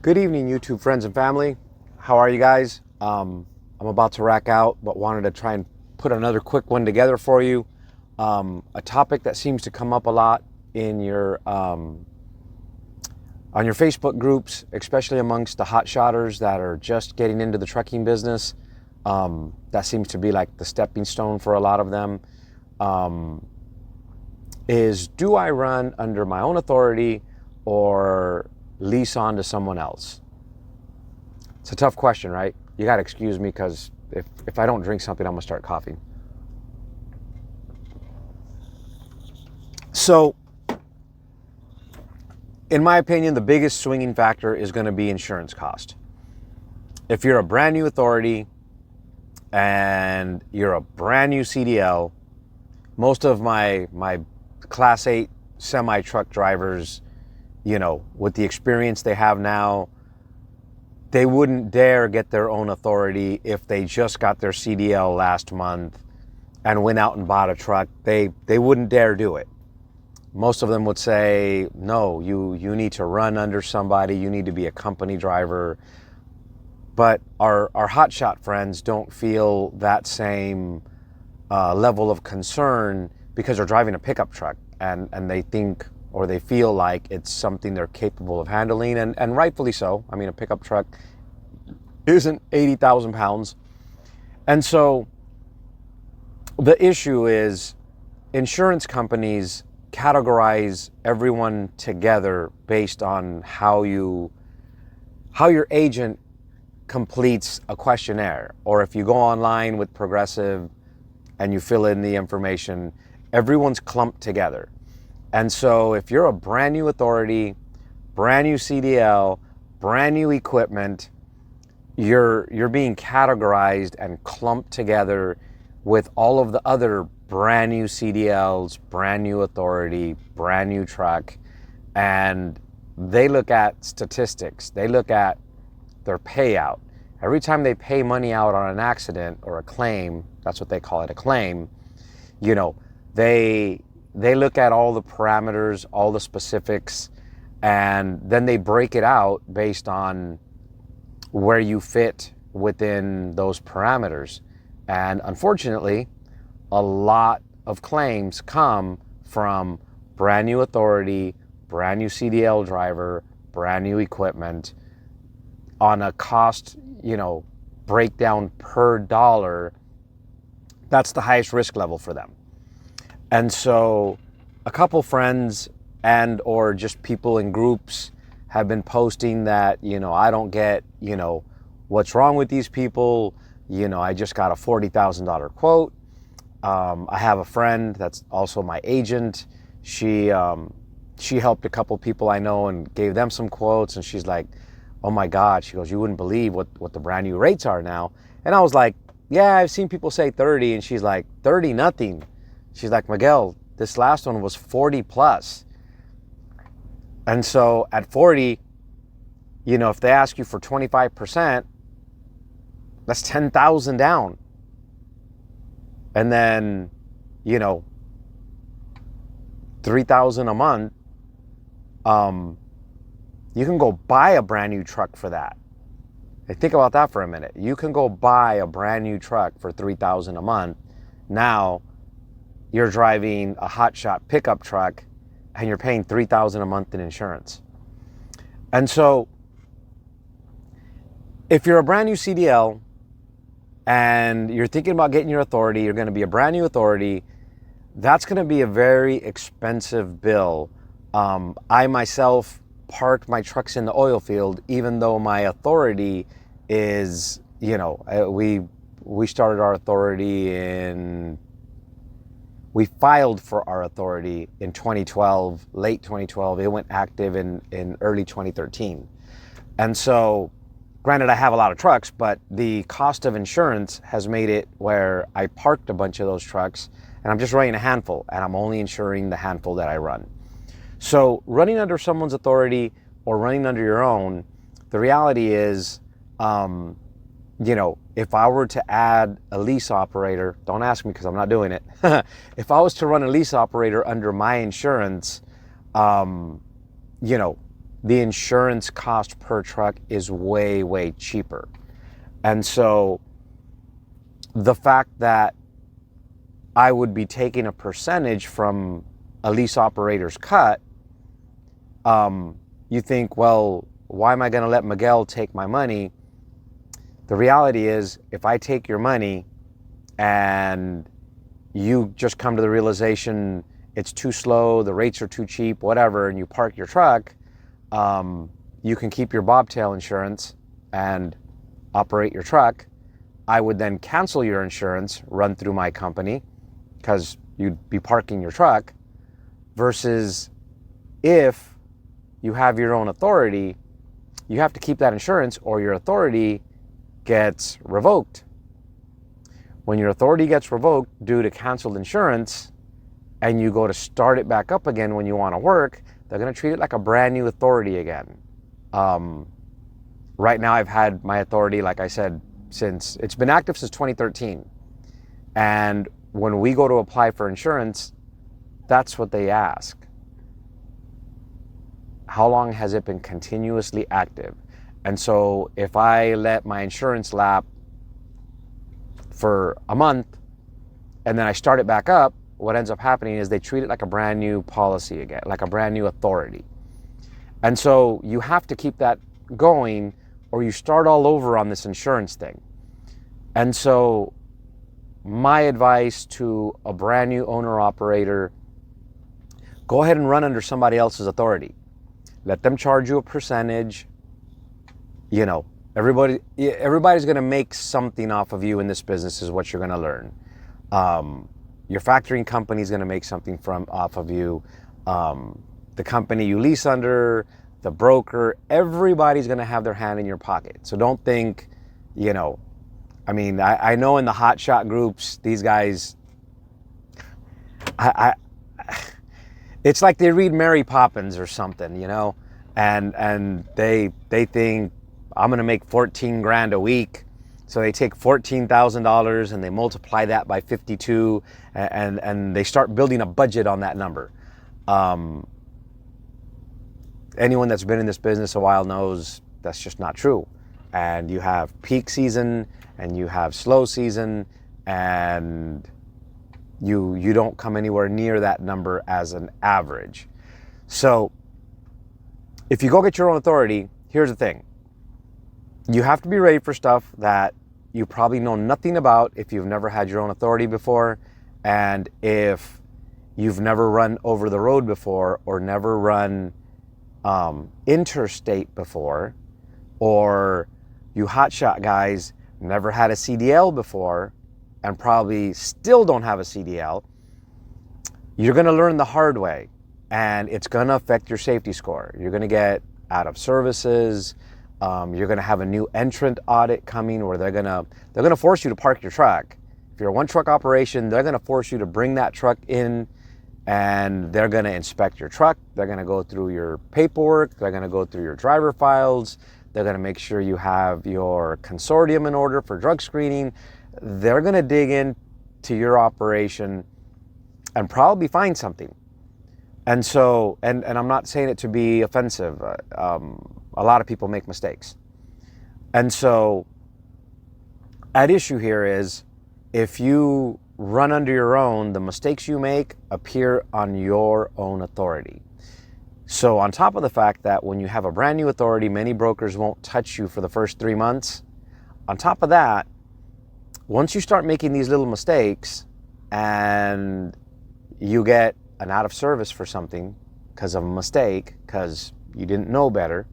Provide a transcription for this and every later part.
Good evening, YouTube friends and family. How are you guys? I'm about to rack out, but wanted to try and put another quick one together for you. A topic that seems to come up a lot in your on your Facebook groups, especially amongst the hotshotters that are just getting into the trucking business. That seems to be like the stepping stone for a lot of them. Is do I run under my own authority or lease on to someone else? It's a tough question, right? You got to excuse me because if I don't drink something, I'm going to start coughing. So, in my opinion, the biggest swinging factor is going to be insurance cost. If you're a brand new authority and you're a brand new CDL, most of my Class 8 semi-truck drivers, with the experience they have now, they wouldn't dare get their own authority if they just got their CDL last month and went out and bought a truck. They wouldn't dare do it. Most of them would say, no, you need to run under somebody, you need to be a company driver. But our hotshot friends don't feel that same level of concern because they're driving a pickup truck and they think or they feel like it's something they're capable of handling, and rightfully so. I mean, a pickup truck isn't 80,000 pounds. And so the issue is insurance companies categorize everyone together based on how your agent completes a questionnaire, or if you go online with Progressive and you fill in the information, everyone's clumped together. And so if you're a brand new authority, brand new CDL, brand new equipment, you're being categorized and clumped together with all of the other brand new CDLs, brand new authority, brand new truck. And they look at statistics. They look at their payout. Every time they pay money out on an accident or a claim, that's what they call it, a claim, they look at all the parameters, all the specifics, and then they break it out based on where you fit within those parameters. And unfortunately, a lot of claims come from brand new authority, brand new CDL driver, brand new equipment on a cost, breakdown per dollar. That's the highest risk level for them. And so a couple friends and or just people in groups have been posting that, I don't get, what's wrong with these people. I just got a $40,000 quote. I have a friend that's also my agent. She helped a couple people I know and gave them some quotes. And she's like, oh my God, she goes, you wouldn't believe what the brand new rates are now. And I was like, yeah, I've seen people say 30. And she's like, 30 nothing. She's like, Miguel, this last one was 40 plus. And so at 40, if they ask you for 25%, that's 10,000 down. And then, 3,000 a month, you can go buy a brand new truck for that. Hey, think about that for a minute. You can go buy a brand new truck for 3,000 a month. Now you're driving a hotshot pickup truck and you're paying 3,000 a month in insurance. And so if you're a brand new CDL and you're thinking about getting your authority, you're going to be a brand new authority, that's going to be a very expensive bill. I myself park my trucks in the oil field, even though my authority is, we started our authority we filed for our authority in 2012, late 2012. It went active in early 2013. And so, granted, I have a lot of trucks, but the cost of insurance has made it where I parked a bunch of those trucks and I'm just running a handful and I'm only insuring the handful that I run. So running under someone's authority or running under your own, the reality is, if I were to add a lease operator, don't ask me because I'm not doing it. If I was to run a lease operator under my insurance, the insurance cost per truck is way, way cheaper. And so the fact that I would be taking a percentage from a lease operator's cut, you think, well, why am I going to let Miguel take my money? The reality is, if I take your money and you just come to the realization it's too slow, the rates are too cheap, whatever, and you park your truck, you can keep your bobtail insurance and operate your truck. I would then cancel your insurance, run through my company, because you'd be parking your truck, versus if you have your own authority, you have to keep that insurance or your authority gets revoked. When your authority gets revoked due to canceled insurance and you go to start it back up again when you want to work, they're going to treat it like a brand new authority again. Right now I've had my authority, like I said, since it's been active since 2013. And when we go to apply for insurance, that's what they ask. How long has it been continuously active? And so if I let my insurance lapse for a month and then I start it back up, what ends up happening is they treat it like a brand new policy again, like a brand new authority. And so you have to keep that going or you start all over on this insurance thing. And so my advice to a brand new owner operator, go ahead and run under somebody else's authority. Let them charge you a percentage. You know, everybody's going to make something off of you in this business is what you're going to learn. Your factoring company is going to make something off of you. The company you lease under, the broker, everybody's going to have their hand in your pocket. So don't think, you know, I mean, I know in the hotshot groups, these guys, it's like they read Mary Poppins or something, you know, and they think I'm going to make 14 grand a week. So they take $14,000 and they multiply that by 52 and they start building a budget on that number. Anyone that's been in this business a while knows that's just not true. And you have peak season and you have slow season, and you don't come anywhere near that number as an average. So if you go get your own authority, here's the thing. You have to be ready for stuff that you probably know nothing about if you've never had your own authority before, and if you've never run over the road before or never run interstate before, or you hotshot guys never had a CDL before and probably still don't have a CDL. You're going to learn the hard way, and it's going to affect your safety score. You're going to get out of services. You're going to have a new entrant audit coming where they're going to force you to park your truck. If you're a one truck operation, they're going to force you to bring that truck in, and they're going to inspect your truck. They're going to go through your paperwork. They're going to go through your driver files. They're going to make sure you have your consortium in order for drug screening. They're going to dig into your operation and probably find something. And so, and I'm not saying it to be offensive. A lot of people make mistakes. And so, at issue here is, if you run under your own, the mistakes you make appear on your own authority. So on top of the fact that when you have a brand new authority, many brokers won't touch you for the first 3 months. On top of that, once you start making these little mistakes and you get an out of service for something because of a mistake, because you didn't know better,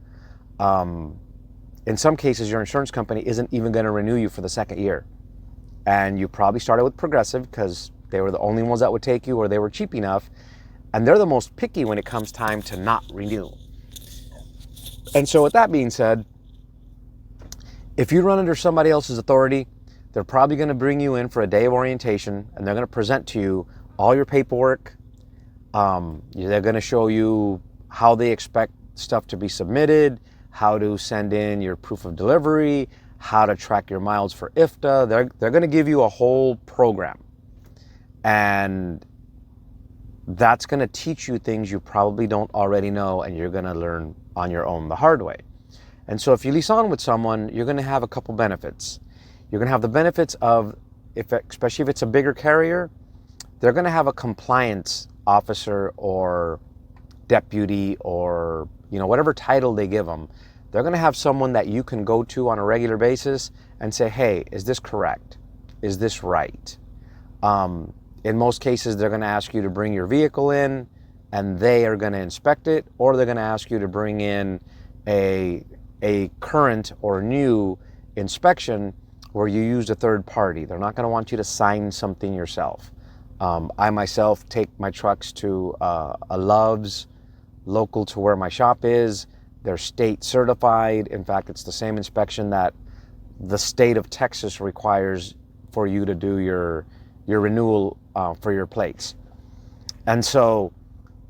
in some cases your insurance company isn't even going to renew you for the second year. And you probably started with Progressive because they were the only ones that would take you, or they were cheap enough, and they're the most picky when it comes time to not renew. And so with that being said, if you run under somebody else's authority, they're probably going to bring you in for a day of orientation, and they're going to present to you all your paperwork. They're going to show you how they expect stuff to be submitted, how to send in your proof of delivery, how to track your miles for IFTA. They're going to give you a whole program. And that's going to teach you things you probably don't already know, and you're going to learn on your own the hard way. And so if you lease on with someone, you're going to have a couple benefits. You're going to have the benefits of, especially if it's a bigger carrier, they're going to have a compliance officer or deputy or, whatever title they give them. They're going to have someone that you can go to on a regular basis and say, hey, is this correct? Is this right? In most cases, they're going to ask you to bring your vehicle in and they are going to inspect it, or they're going to ask you to bring in a current or new inspection where you used a third party. They're not going to want you to sign something yourself. I myself take my trucks to a Love's local to where my shop is. They're state certified. In fact, it's the same inspection that the state of Texas requires for you to do your renewal for your plates. And so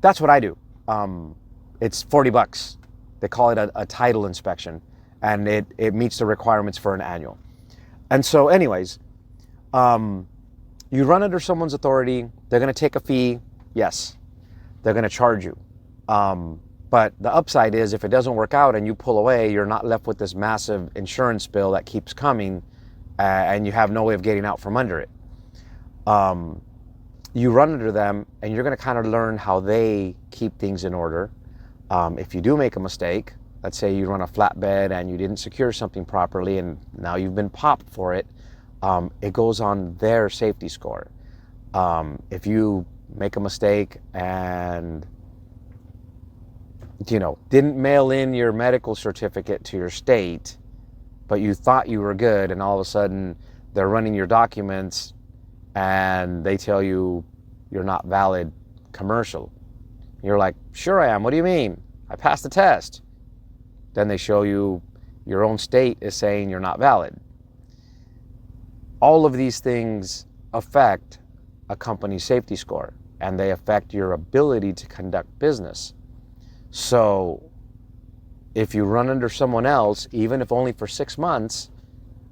that's what I do. It's $40. They call it a title inspection, and it meets the requirements for an annual. And so anyways, you run under someone's authority, they're going to take a fee. Yes, they're going to charge you. But the upside is if it doesn't work out and you pull away, you're not left with this massive insurance bill that keeps coming and you have no way of getting out from under it. You run under them and you're going to kind of learn how they keep things in order. If you do make a mistake, let's say you run a flatbed and you didn't secure something properly and now you've been popped for it, it goes on their safety score. If you make a mistake and didn't mail in your medical certificate to your state, but you thought you were good, and all of a sudden they're running your documents and they tell you you're not valid commercial. You're like, sure I am. What do you mean? I passed the test. Then they show you your own state is saying you're not valid. All of these things affect a company's safety score, and they affect your ability to conduct business. So if you run under someone else, even if only for 6 months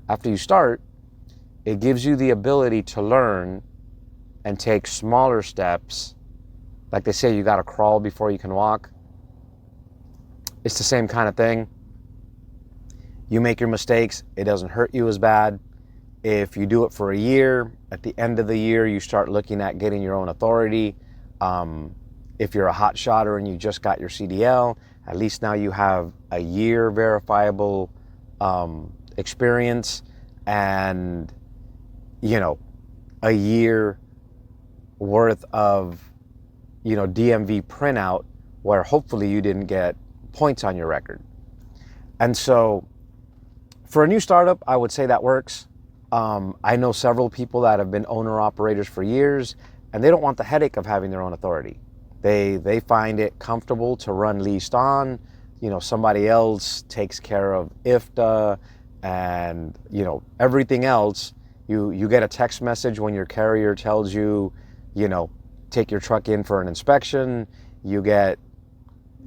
after you start, it gives you the ability to learn and take smaller steps. Like they say, you got to crawl before you can walk. It's the same kind of thing. You make your mistakes, it doesn't hurt you as bad. If you do it for a year, at the end of the year, you start looking at getting your own authority. If you're a hot shotter and you just got your CDL, at least now you have a year verifiable experience and, a year worth of, DMV printout where hopefully you didn't get points on your record. And so for a new startup, I would say that works. I know several people that have been owner-operators for years, and they don't want the headache of having their own authority. They find it comfortable to run leased on. Somebody else takes care of IFTA and, everything else. You get a text message when your carrier tells you, take your truck in for an inspection. You get,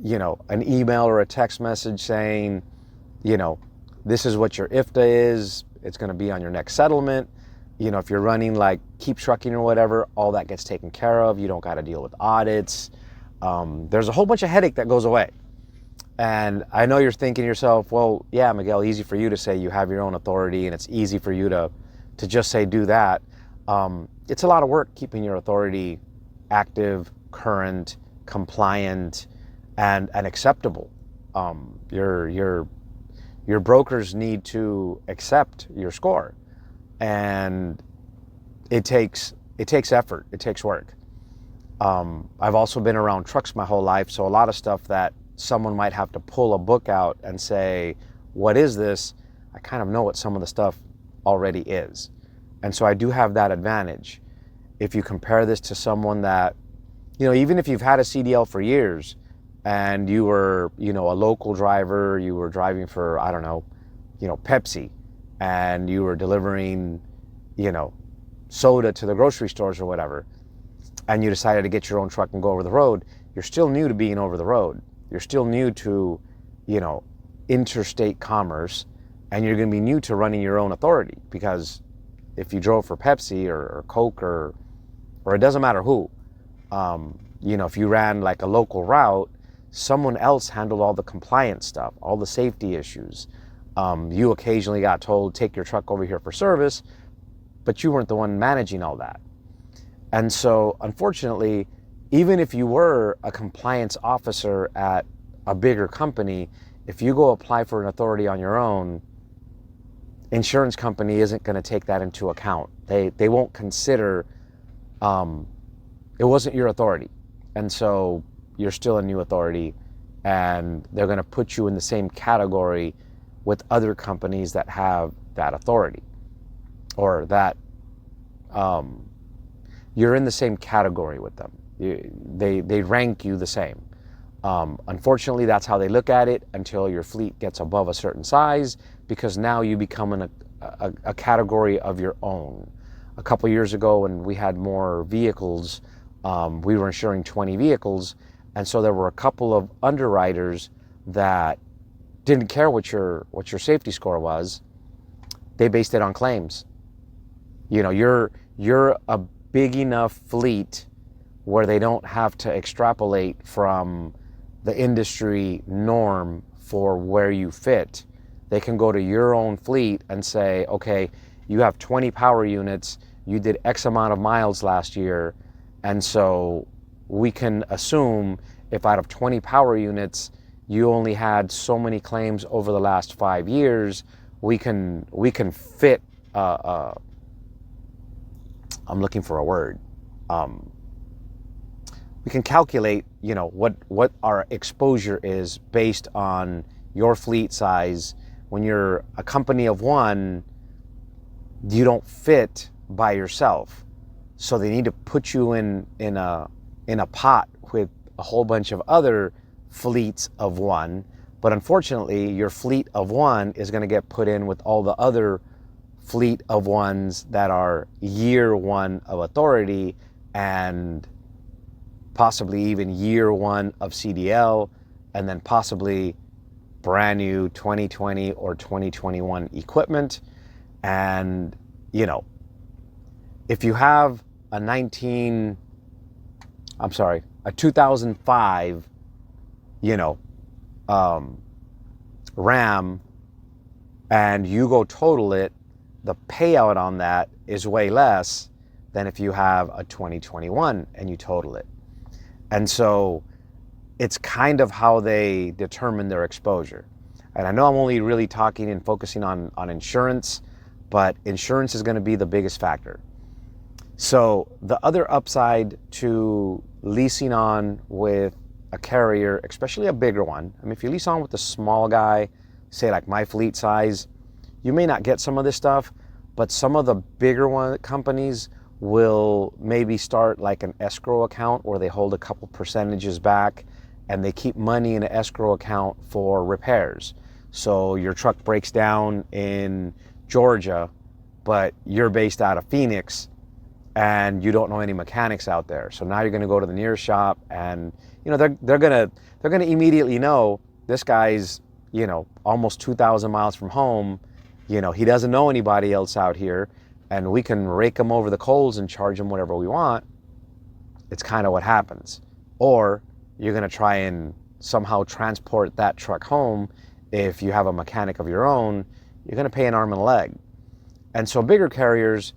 an email or a text message saying, this is what your IFTA is. It's going to be on your next settlement. If you're running like Keep Trucking or whatever, all that gets taken care of. You don't got to deal with audits. There's a whole bunch of headache that goes away. And I know you're thinking to yourself, well, yeah, Miguel, easy for you to say you have your own authority and it's easy for you to just say do that. It's a lot of work keeping your authority active, current, compliant, and acceptable. Your brokers need to accept your score. And it takes effort, it takes work. I've also been around trucks my whole life, so a lot of stuff that someone might have to pull a book out and say, what is this? I kind of know what some of the stuff already is. And so I do have that advantage. If you compare this to someone that, even if you've had a CDL for years and you were, a local driver, you were driving for, I don't know, Pepsi, and you were delivering, soda to the grocery stores or whatever, and you decided to get your own truck and go over the road, you're still new to being over the road. You're still new to, interstate commerce, and you're going to be new to running your own authority, because if you drove for Pepsi or Coke or it doesn't matter who, if you ran like a local route, someone else handled all the compliance stuff, all the safety issues. You occasionally got told, take your truck over here for service, but you weren't the one managing all that. And so, unfortunately, even if you were a compliance officer at a bigger company, if you go apply for an authority on your own, insurance company isn't going to take that into account. They won't consider it wasn't your authority. And so you're still a new authority, and they're going to put you in the same category with other companies that have that authority, or that you're in the same category with them. They rank you the same. Unfortunately, that's how they look at it until your fleet gets above a certain size, because now you become in a category of your own. A couple years ago, when we had more vehicles, we were insuring 20 vehicles, and so there were a couple of underwriters that didn't care what your safety score was. They based it on claims. You know, you're a big enough fleet where they don't have to extrapolate from the industry norm for where you fit. They can go to your own fleet and say, okay, you have 20 power units, you did X amount of miles last year, and so we can assume if out of 20 power units, you only had so many claims over the last 5 years, we can fit, I'm looking for a word. We can calculate, you know, what our exposure is based on your fleet size. When you're a company of one, you don't fit by yourself. So they need to put you in a pot with a whole bunch of other fleets of one. But unfortunately, your fleet of one is going to get put in with all the other fleet of ones that are year one of authority, and possibly even year one of CDL, and then possibly brand new 2020 or 2021 equipment. And, you know, if you have a 2005, you know, Ram, and you go total it, the payout on that is way less than if you have a 2021 and you total it. And so it's kind of how they determine their exposure. And I know I'm only really talking and focusing on insurance, but insurance is going to be the biggest factor. So the other upside to leasing on with a carrier, especially a bigger one, I mean, if you lease on with a small guy, say like my fleet size, you may not get some of this stuff, but some of the bigger companies will maybe start like an escrow account where they hold a couple percentages back and they keep money in an escrow account for repairs. So your truck breaks down in Georgia, but you're based out of Phoenix and you don't know any mechanics out there. So now you're going to go to the nearest shop, and you know they're going to immediately know this guy's, you know, almost 2,000 miles from home. You know, he doesn't know anybody else out here, and we can rake him over the coals and charge him whatever we want. It's kind of what happens. Or you're going to try and somehow transport that truck home. If you have a mechanic of your own, you're going to pay an arm and a leg. And so bigger carriers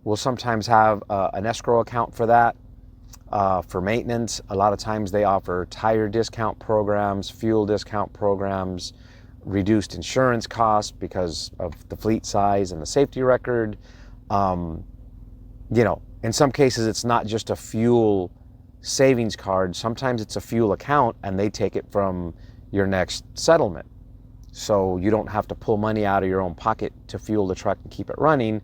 will sometimes have an escrow account for that, for maintenance. A lot of times they offer tire discount programs, fuel discount programs, reduced insurance costs because of the fleet size and the safety record. You know, in some cases, it's not just a fuel savings card. Sometimes it's a fuel account, and they take it from your next settlement. So you don't have to pull money out of your own pocket to fuel the truck and keep it running.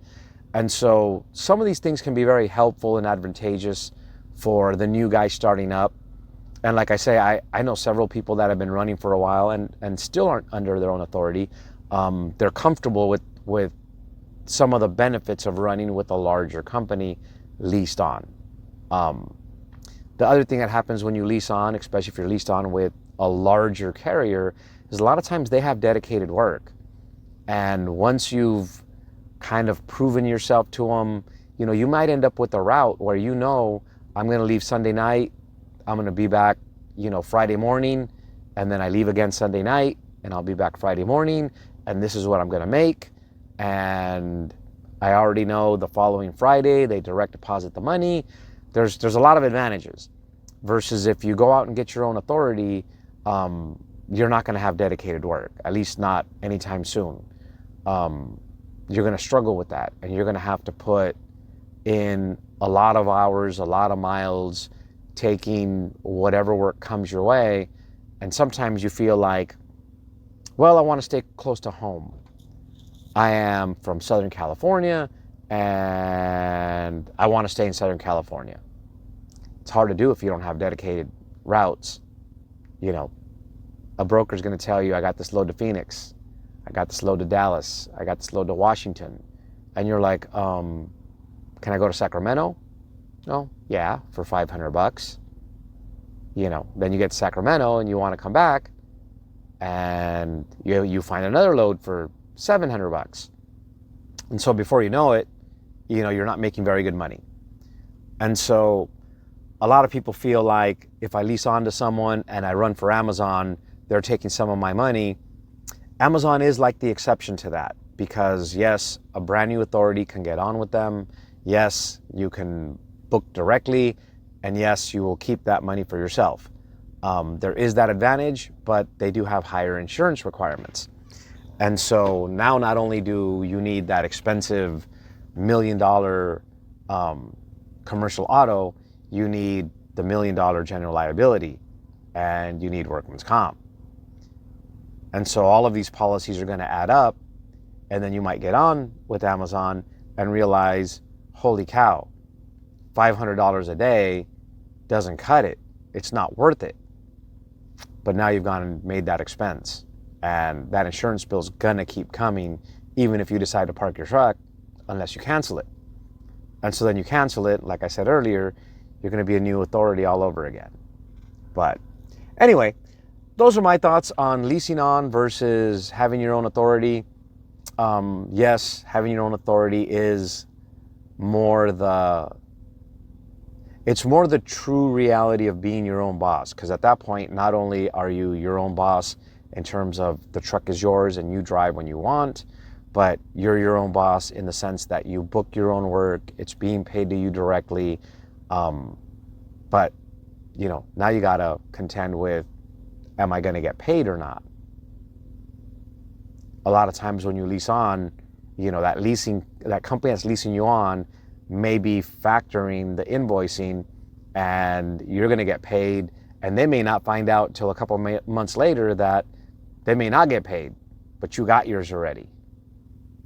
And so some of these things can be very helpful and advantageous for the new guy starting up. And like I say, I know several people that have been running for a while and still aren't under their own authority. They're comfortable with some of the benefits of running with a larger company leased on. The other thing that happens when you lease on, especially if you're leased on with a larger carrier, is a lot of times they have dedicated work. And once you've kind of proven yourself to them, you know, you might end up with a route where, you know, I'm going to leave Sunday night, I'm going to be back, you know, Friday morning, and then I leave again Sunday night, and I'll be back Friday morning, and this is what I'm going to make. And I already know the following Friday they direct deposit the money. There's a lot of advantages versus if you go out and get your own authority, you're not going to have dedicated work, at least not anytime soon. You're going to struggle with that, and you're going to have to put in a lot of hours, a lot of miles, taking whatever work comes your way. And sometimes you feel like, well, I want to stay close to home. I am from Southern California, and I want to stay in Southern California. It's hard to do if you don't have dedicated routes. You know, a broker's going to tell you, I got this load to Phoenix, I got this load to Dallas, I got this load to Washington. And you're like, can I go to Sacramento? No, yeah, for $500. You know, then you get to Sacramento and you want to come back, and you find another load for $700. And so before you know it, you know, you're not making very good money. And so a lot of people feel like if I lease on to someone and I run for Amazon, they're taking some of my money. Amazon is like the exception to that, because yes, a brand new authority can get on with them. Yes, you can book directly, and yes, you will keep that money for yourself. There is that advantage, but they do have higher insurance requirements. And so now not only do you need that expensive $1 million commercial auto, you need the $1 million general liability, and you need workman's comp. And so all of these policies are going to add up, and then you might get on with Amazon and realize, holy cow, $500 a day doesn't cut it. It's not worth it. But now you've gone and made that expense, and that insurance bill is going to keep coming even if you decide to park your truck, unless you cancel it. And so then you cancel it, like I said earlier, you're going to be a new authority all over again. But anyway, those are my thoughts on leasing on versus having your own authority. Yes, having your own authority is more the true reality of being your own boss. Because at that point, not only are you your own boss in terms of the truck is yours and you drive when you want, but you're your own boss in the sense that you book your own work, it's being paid to you directly. But, you know, now you got to contend with, am I going to get paid or not? A lot of times when you lease on, you know, that company that's leasing you on may be factoring the invoicing, and you're going to get paid, and they may not find out till a couple months later that they may not get paid, but you got yours already.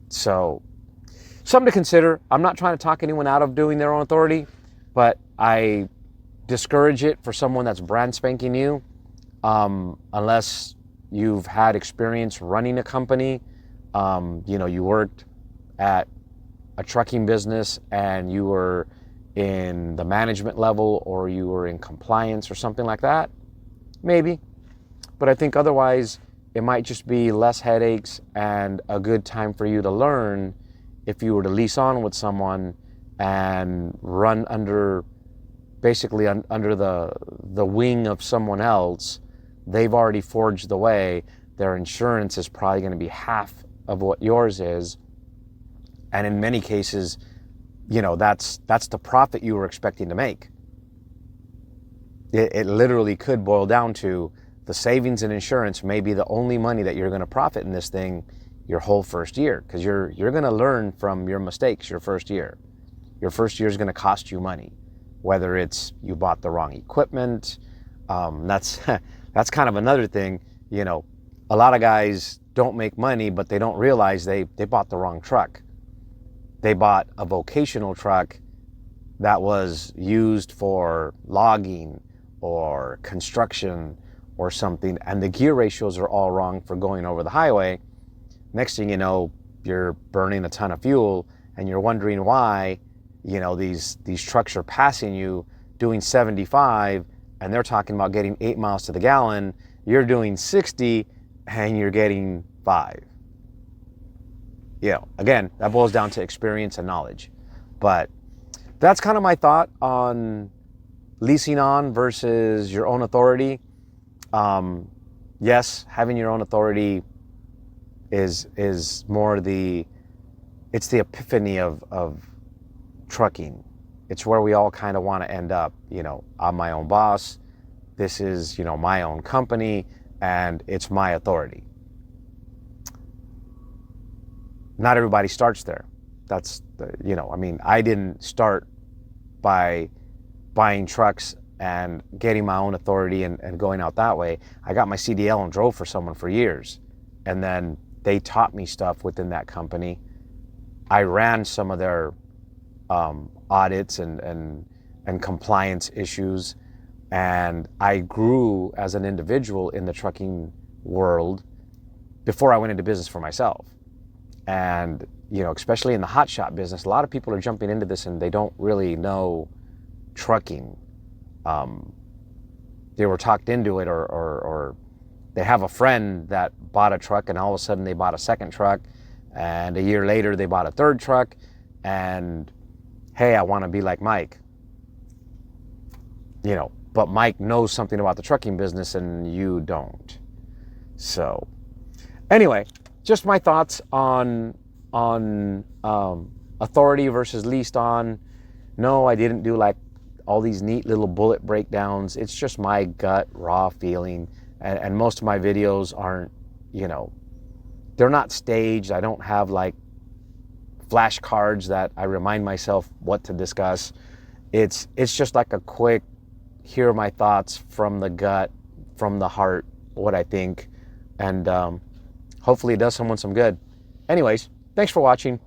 So something to consider. I'm not trying to talk anyone out of doing their own authority, but I discourage it for someone that's brand spanking new, unless you've had experience running a company. You know, you worked at a trucking business and you were in the management level, or you were in compliance or something like that, maybe. But I think otherwise it might just be less headaches and a good time for you to learn if you were to lease on with someone and run under, basically under the wing of someone else. They've already forged the way. Their insurance is probably going to be half of what yours is. And in many cases, you know, that's the profit you were expecting to make. It literally could boil down to the savings in insurance may be the only money that you're going to profit in this thing your whole first year, because you're going to learn from your mistakes your first year. Your first year is going to cost you money, whether it's you bought the wrong equipment. That's kind of another thing. You know, a lot of guys don't make money, but they don't realize they bought the wrong truck. They bought a vocational truck that was used for logging or construction or something, and the gear ratios are all wrong for going over the highway. Next thing you know, you're burning a ton of fuel, and you're wondering why, you know, these trucks are passing you doing 75, and they're talking about getting 8 miles to the gallon. You're doing 60, and you're getting 5. You know, again, that boils down to experience and knowledge. But that's kind of my thought on leasing on versus your own authority. Yes, having your own authority is more it's the epiphany of trucking. It's where we all kind of want to end up. You know, I'm my own boss. This is, you know, my own company, and it's my authority. Not everybody starts there. That's the, you know, I mean, I didn't start by buying trucks and getting my own authority and going out that way. I got my CDL and drove for someone for years. And then they taught me stuff within that company. I ran some of their audits and compliance issues. And I grew as an individual in the trucking world before I went into business for myself. And, you know, especially in the hotshot business, a lot of people are jumping into this and they don't really know trucking. They were talked into it, or they have a friend that bought a truck and all of a sudden they bought a second truck, and a year later they bought a third truck, and hey, I want to be like Mike. You know, but Mike knows something about the trucking business and you don't. So anyway, just my thoughts on authority versus leased on. No, I didn't do like all these neat little bullet breakdowns. It's just my gut raw feeling, and most of my videos aren't, you know, they're not staged. I don't have like flashcards that I remind myself what to discuss. It's just like a quick, here are my thoughts from the gut, from the heart, what I think, and hopefully it does someone some good. Anyways, thanks for watching.